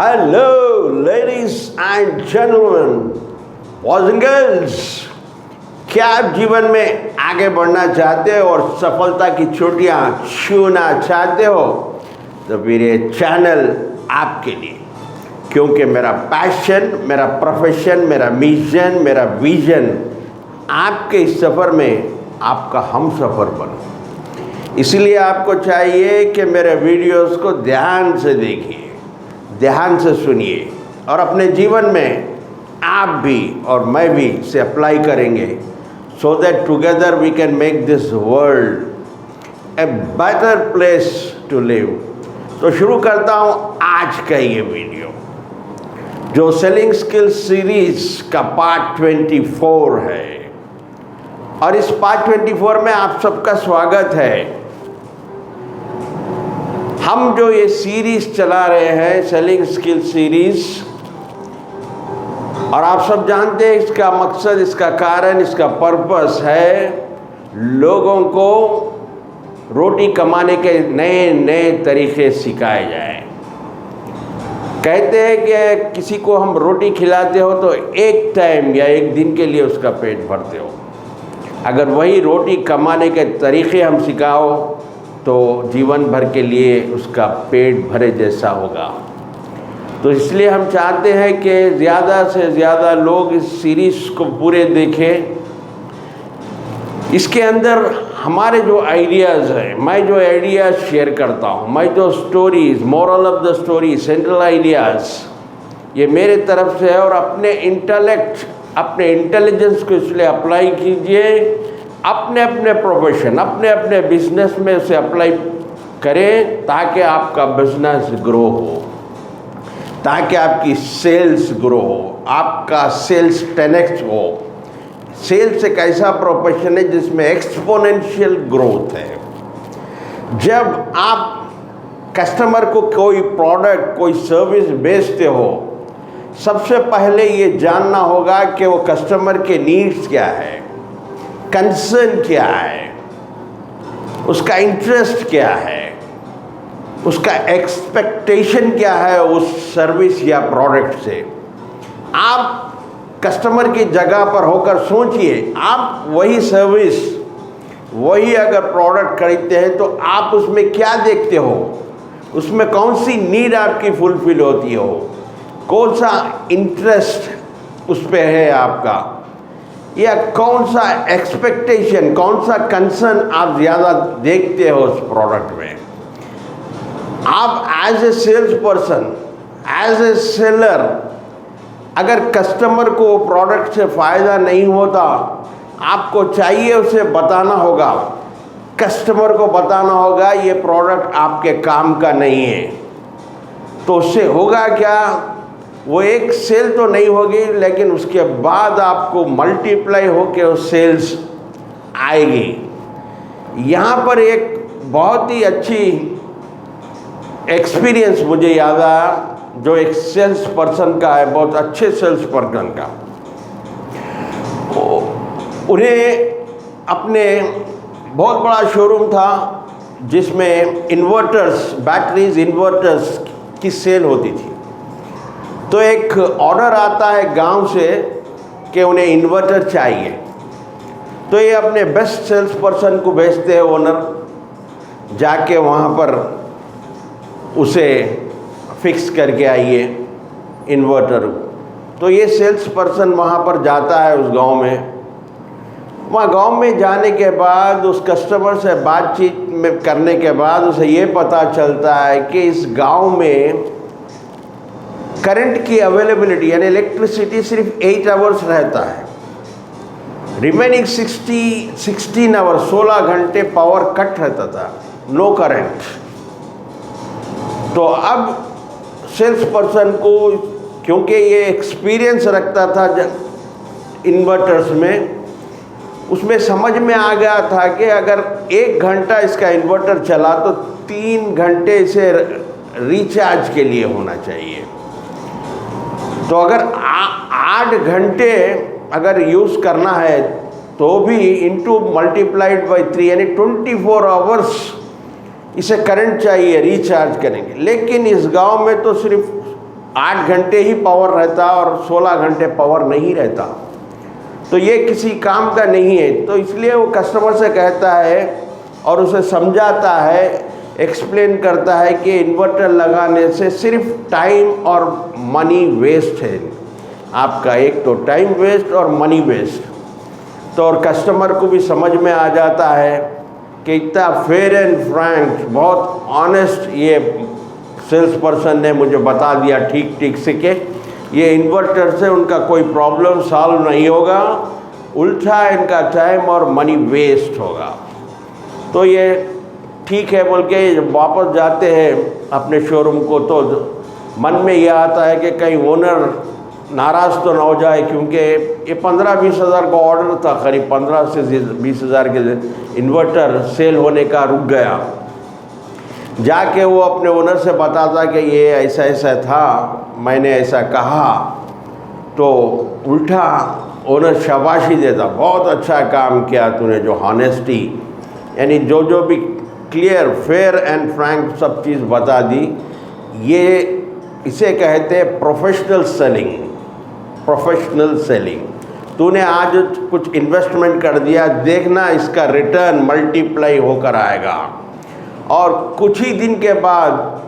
Hello, ladies and gentlemen, boys and girls. क्या आप जीवन में आगे बढ़ना चाहते हो और सफलता की चोटियां छूना चाहते हो तो फिर ये चैनल आपके लिए, क्योंकि मेरा पैशन, मेरा प्रोफेशन, मेरा मिशन, मेरा विजन आपके इस सफ़र में आपका हम सफ़र बनो। इसलिए आपको चाहिए कि मेरे वीडियोस को ध्यान से देखिए, ध्यान से सुनिए और अपने जीवन में आप भी और मैं भी इसे अप्लाई करेंगे, so that together we can make this world a better place to live। तो शुरू करता हूँ आज का ये वीडियो, जो सेलिंग स्किल्स सीरीज का पार्ट 24 है। और इस पार्ट 24 में आप सबका स्वागत है। हम जो ये सीरीज चला रहे हैं, सेलिंग स्किल सीरीज, और आप सब जानते हैं इसका मकसद, इसका कारण, इसका पर्पस है लोगों को रोटी कमाने के नए नए तरीके सिखाए जाए। कहते हैं कि किसी को हम रोटी खिलाते हो तो एक टाइम या एक दिन के लिए उसका पेट भरते हो। अगर वही रोटी कमाने के तरीके हम सिखाओ तो जीवन भर के लिए उसका पेट भरे जैसा होगा। तो इसलिए हम चाहते हैं कि ज़्यादा से ज़्यादा लोग इस सीरीज़ को पूरे देखें। इसके अंदर हमारे जो आइडियाज़ हैं, मैं जो आइडियाज़ शेयर करता हूँ, मैं जो stories, moral of the story, central ideas, ये मेरे तरफ से है। और अपने इंटेलेक्ट, अपने इंटेलिजेंस को इसलिए अप्लाई कीजिए, अपने अपने प्रोफेशन, अपने अपने बिजनेस में उसे अप्लाई करें ताकि आपका बिजनेस ग्रो हो, ताकि आपकी सेल्स ग्रो हो, आपका सेल्स 10x हो। सेल्स एक ऐसा प्रोफेशन है जिसमें एक्सपोनेंशियल ग्रोथ है। जब आप कस्टमर को कोई प्रोडक्ट, कोई सर्विस बेचते हो, सबसे पहले ये जानना होगा कि वो कस्टमर के नीड्स क्या है, कंसर्न क्या है, उसका इंटरेस्ट क्या है, उसका एक्सपेक्टेशन क्या है उस सर्विस या प्रोडक्ट से। आप कस्टमर की जगह पर होकर सोचिए, आप वही सर्विस, वही अगर प्रोडक्ट खरीदते हैं तो आप उसमें क्या देखते हो, उसमें कौन सी नीड आपकी फुलफिल होती हो, कौन सा इंटरेस्ट उस पर है आपका, या कौन सा एक्सपेक्टेशन, कौन सा कंसर्न आप ज़्यादा देखते हो उस प्रोडक्ट में। आप as a sales person, as a seller, अगर कस्टमर को प्रोडक्ट से फ़ायदा नहीं होता, आपको चाहिए उसे बताना होगा, कस्टमर को बताना होगा ये प्रोडक्ट आपके काम का नहीं है। तो उससे होगा क्या, वो एक सेल तो नहीं होगी, लेकिन उसके बाद आपको मल्टीप्लाई होकर वो सेल्स आएगी। यहाँ पर एक बहुत ही अच्छी एक्सपीरियंस मुझे याद आया, जो एक सेल्स पर्सन का है, बहुत अच्छे सेल्स पर्सन का। उन्हें अपने बहुत बड़ा शोरूम था जिसमें इन्वर्टर्स, बैटरीज, इन्वर्टर्स की सेल होती थी। तो एक ऑर्डर आता है गांव से कि उन्हें इन्वर्टर चाहिए, तो ये अपने बेस्ट सेल्स पर्सन को भेजते हैं, ओनर, जाके वहाँ पर उसे फिक्स करके आइए इन्वर्टर। तो ये सेल्स पर्सन वहाँ पर जाता है उस गांव में। वहाँ गांव में जाने के बाद उस कस्टमर से बातचीत में करने के बाद उसे ये पता चलता है कि इस गांव में करंट की अवेलेबिलिटी यानी इलेक्ट्रिसिटी सिर्फ 8 आवर्स रहता है। रिमेनिंग 16 आवर्स, 16 घंटे पावर कट रहता था, नो करंट। तो अब सेल्स पर्सन को, क्योंकि ये एक्सपीरियंस रखता था इन्वर्टर्स में, उसमें समझ में आ गया था कि अगर 1 घंटा इसका इन्वर्टर चला तो 3 घंटे इसे रिचार्ज के लिए होना चाहिए। तो अगर 8 घंटे अगर यूज़ करना है तो भी इंटू मल्टीप्लाइड बाई 3 यानी 24 आवर्स इसे करंट चाहिए, रिचार्ज करेंगे। लेकिन इस गांव में तो सिर्फ 8 घंटे ही पावर रहता और 16 घंटे पावर नहीं रहता, तो ये किसी काम का नहीं है। तो इसलिए वो कस्टमर से कहता है और उसे समझाता है, एक्सप्लेन करता है कि इन्वर्टर लगाने से सिर्फ टाइम और मनी वेस्ट है आपका, एक तो टाइम वेस्ट और मनी वेस्ट। तो और कस्टमर को भी समझ में आ जाता है कि इतना फेयर एंड फ्रैंक, बहुत ऑनेस्ट ये सेल्स पर्सन ने मुझे बता दिया ठीक ठीक से कि ये इन्वर्टर से उनका कोई प्रॉब्लम सॉल्व नहीं होगा, उल्टा इनका टाइम और मनी वेस्ट होगा। तो ये ठीक है बोल के जब वापस जाते हैं अपने शोरूम को, तो मन में ये आता है कि कहीं ओनर नाराज़ तो ना हो जाए, क्योंकि ये 15-20 हज़ार का ऑर्डर था, करीब 15 से 20 हज़ार के इन्वर्टर सेल होने का रुक गया। जाके वो अपने ओनर से बताता कि ये ऐसा ऐसा था, मैंने ऐसा कहा, तो उल्टा ओनर शाबाशी देता, बहुत अच्छा काम किया तूने, जो हॉनेस्टी, यानी जो भी क्लियर फेयर एंड फ्रैंक सब चीज़ बता दी। ये इसे कहते हैं प्रोफेशनल सेलिंग। प्रोफेशनल सेलिंग, तूने आज कुछ इन्वेस्टमेंट कर दिया, देखना इसका रिटर्न मल्टीप्लाई होकर आएगा, और कुछ ही दिन के बाद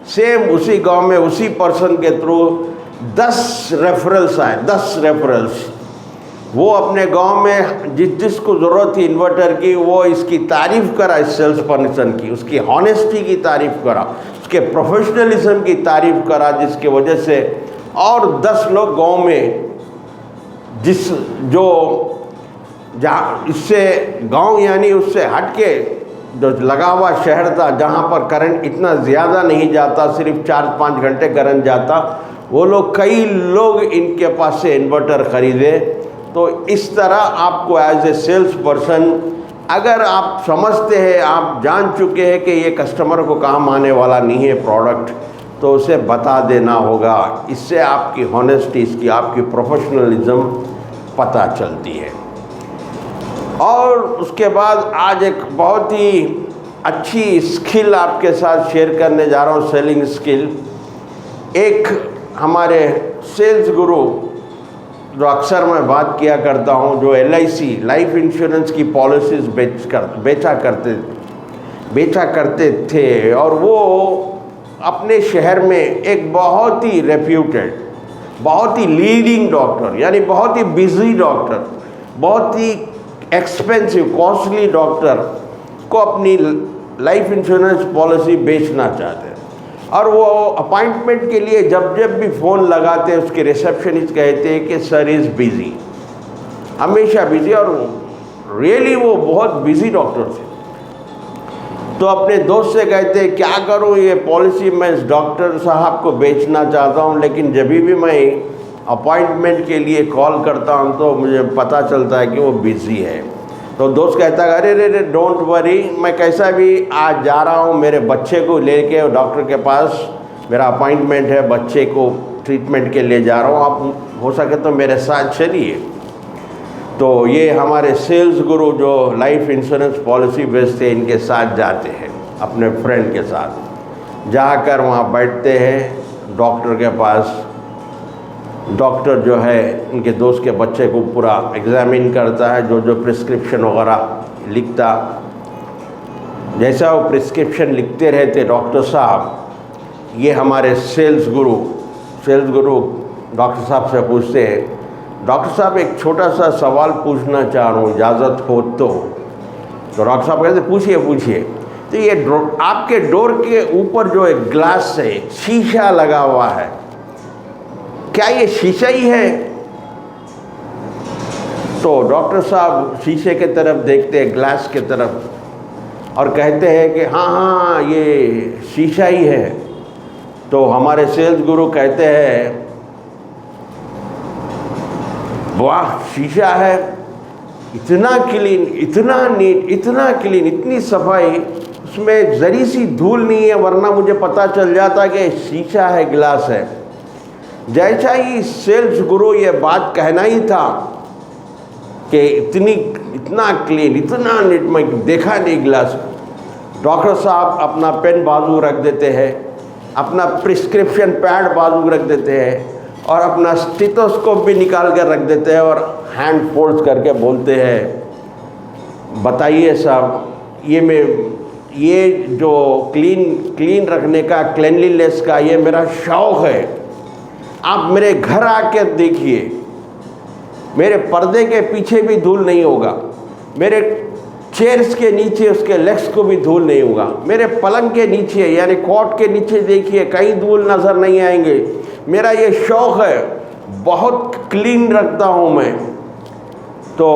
सेम उसी गांव में उसी पर्सन के थ्रू 10 रेफरल्स आए, 10 रेफरल्स। वो अपने गांव में जिसको ज़रूरत थी इन्वर्टर की, वो इसकी तारीफ़ करा, इस सेल्स पर्सन की, उसकी हॉनेस्टी की तारीफ़ करा, उसके प्रोफेशनलिज्म की तारीफ़ करा, जिसके वजह से और 10 लोग गांव में जहाँ इससे गांव यानी उससे हटके जो लगा हुआ शहर था, जहाँ पर करंट इतना ज़्यादा नहीं जाता, सिर्फ 4-5 घंटे करंट जाता, वो लोग कई लोग इनके पास से इन्वर्टर ख़रीदे। तो इस तरह आपको एज ए सेल्स पर्सन, अगर आप समझते हैं, आप जान चुके हैं कि ये कस्टमर को काम आने वाला नहीं है प्रोडक्ट, तो उसे बता देना होगा। इससे आपकी हॉनेस्टी, इसकी आपकी प्रोफेशनलिज्म पता चलती है। और उसके बाद आज एक बहुत ही अच्छी स्किल आपके साथ शेयर करने जा रहा हूँ, सेलिंग स्किल। एक हमारे सेल्स गुरु जो अक्सर मैं बात किया करता हूँ, जो LIC लाइफ इंश्योरेंस की पॉलिसीज़ बेचा करते थे, और वो अपने शहर में एक बहुत ही रेप्यूटेड, बहुत ही लीडिंग डॉक्टर, यानी बहुत ही बिजी डॉक्टर, बहुत ही एक्सपेंसिव कॉस्टली डॉक्टर को अपनी लाइफ इंश्योरेंस पॉलिसी बेचना चाहते हैं। और वो अपॉइंटमेंट के लिए जब भी फ़ोन लगाते हैं, उसके रिसेप्शनिस्ट कहते हैं कि सर इज़ बिज़ी, हमेशा बिज़ी, और रियली वो बहुत बिज़ी डॉक्टर थे। तो अपने दोस्त से कहते हैं क्या करूँ, ये पॉलिसी मैं इस डॉक्टर साहब को बेचना चाहता हूँ, लेकिन जब भी मैं अपॉइंटमेंट के लिए कॉल करता हूँ तो मुझे पता चलता है कि वो बिज़ी है। तो दोस्त कहता है अरे रे डोंट वरी, मैं कैसा भी आज जा रहा हूँ, मेरे बच्चे को लेके डॉक्टर के पास, मेरा अपॉइंटमेंट है, बच्चे को ट्रीटमेंट के लिए जा रहा हूँ, आप हो सके तो मेरे साथ चलिए। तो ये हमारे सेल्स गुरु जो लाइफ इंश्योरेंस पॉलिसी बेचते हैं, इनके साथ जाते हैं अपने फ्रेंड के साथ, जाकर वहाँ बैठते हैं डॉक्टर के पास। डॉक्टर जो है उनके दोस्त के बच्चे को पूरा एग्ज़ामिन करता है, जो प्रिस्क्रिप्शन वगैरह लिखता। जैसा वो प्रिस्क्रिप्शन लिखते रहते डॉक्टर साहब, ये हमारे सेल्स गुरु डॉक्टर साहब से पूछते हैं, डॉक्टर साहब एक छोटा सा सवाल पूछना चाह रहा हूँ, इजाज़त हो तो डॉक्टर साहब कहते पूछिए। तो ये आपके डोर के ऊपर जो एक ग्लास है, शीशा लगा हुआ है, क्या ये शीशा ही है? तो डॉक्टर साहब शीशे के तरफ देखते हैं, ग्लास के तरफ, और कहते हैं कि हाँ ये शीशा ही है। तो हमारे सेल्स गुरु कहते हैं वाह शीशा है, इतना क्लीन, इतना नीट, इतना क्लीन, इतनी सफाई, उसमें ज़री सी धूल नहीं है, वरना मुझे पता चल जाता कि शीशा है, ग्लास है। जैसा ही सेल्स गुरु ये बात कहना ही था कि इतना क्लीन, इतना नीट, मैं देखा नहीं ग्लास, डॉक्टर साहब अपना पेन बाजू रख देते हैं अपना प्रिस्क्रिप्शन पैड बाजू रख देते हैं और अपना स्टेथोस्कोप भी निकाल कर रख देते हैं और हैंड फोल्ड करके बोलते हैं, बताइए साहब ये जो क्लीन रखने का, क्लेanलीनेस का ये मेरा शौक़ है। आप मेरे घर आके देखिए, मेरे पर्दे के पीछे भी धूल नहीं होगा, मेरे चेयर्स के नीचे उसके लेग्स को भी धूल नहीं होगा, मेरे पलंग के नीचे यानी कॉट के नीचे देखिए कहीं धूल नज़र नहीं आएंगे। मेरा ये शौक़ है, बहुत क्लीन रखता हूँ मैं। तो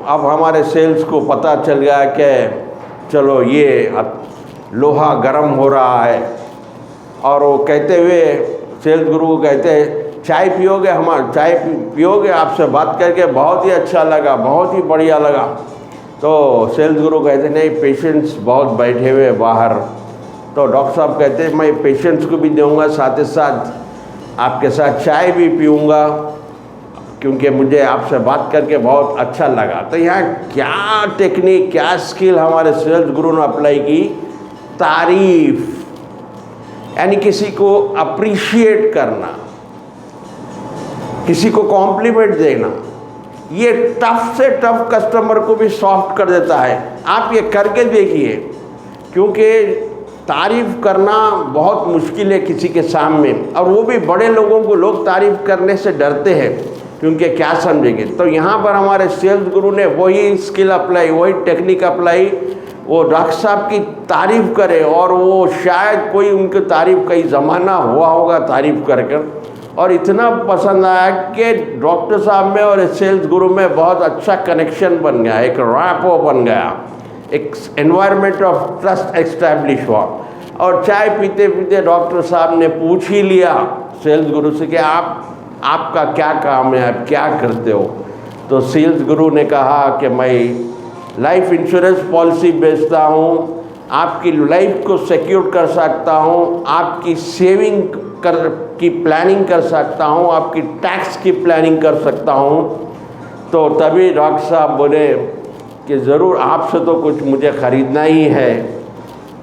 अब हमारे सेल्स को पता चल गया कि चलो ये अब लोहा गर्म हो रहा है, और वो कहते हुए सेल्स गुरु को कहते हैं, चाय पियोगे? चाय पियोगे? आपसे बात करके बहुत ही अच्छा लगा, बहुत ही बढ़िया लगा। तो सेल्स गुरु कहते नहीं, पेशेंट्स बहुत बैठे हुए बाहर। तो डॉक्टर साहब कहते हैं मैं पेशेंट्स को भी दूंगा, साथ ही साथ आपके साथ चाय भी पीऊँगा, क्योंकि मुझे आपसे बात करके बहुत अच्छा लगा। तो यहाँ क्या टेक्निक, क्या स्किल हमारे सेल्स गुरु ने अप्लाई की? तारीफ, यानी किसी को अप्रिशिएट करना, किसी को कॉम्प्लीमेंट देना। ये टफ से टफ कस्टमर को भी सॉफ्ट कर देता है। आप ये करके देखिए, क्योंकि तारीफ़ करना बहुत मुश्किल है किसी के सामने, और वो भी बड़े लोगों को लोग तारीफ़ करने से डरते हैं, क्योंकि क्या समझेंगे। तो यहाँ पर हमारे सेल्स गुरु ने वही स्किल अप्लाई, वही टेक्निक अप्लाई। वो डॉक्टर साहब की तारीफ़ करे, और वो शायद कोई उनकी तारीफ़ कई ज़माना हुआ होगा तारीफ़ कर कर, और इतना पसंद आया कि डॉक्टर साहब में और सेल्स गुरु में बहुत अच्छा कनेक्शन बन गया, एक रैपो बन गया, एक एनवायरनमेंट ऑफ ट्रस्ट एस्टैब्लिश हुआ। और चाय पीते पीते डॉक्टर साहब ने पूछ ही लिया सेल्स गुरु से कि आपका क्या काम है, आप क्या करते हो? तो सेल्स गुरु ने कहा कि मैं लाइफ इंश्योरेंस पॉलिसी बेचता हूँ, आपकी लाइफ को सिक्योर कर सकता हूँ, आपकी सेविंग की प्लानिंग कर सकता हूँ, आपकी टैक्स की प्लानिंग कर सकता हूँ। तो तभी डॉक्टर साहब बोले कि ज़रूर आपसे तो कुछ मुझे ख़रीदना ही है।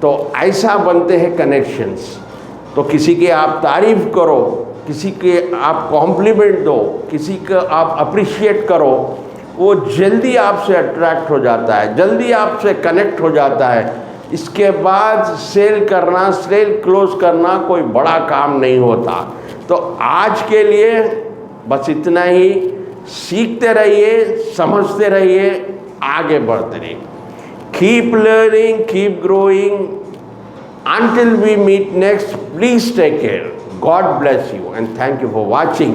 तो ऐसा बनते हैं कनेक्शंस। तो किसी की आप तारीफ़ करो, किसी के आप कॉम्प्लीमेंट दो, किसी का आप अप्रिशिएट करो, वो जल्दी आपसे अट्रैक्ट हो जाता है, जल्दी आपसे कनेक्ट हो जाता है। इसके बाद सेल क्लोज करना कोई बड़ा काम नहीं होता। तो आज के लिए बस इतना ही। सीखते रहिए, समझते रहिए, आगे बढ़ते रहिए। Keep learning, keep growing. Until we meet next, please take care. God bless you and thank you for watching.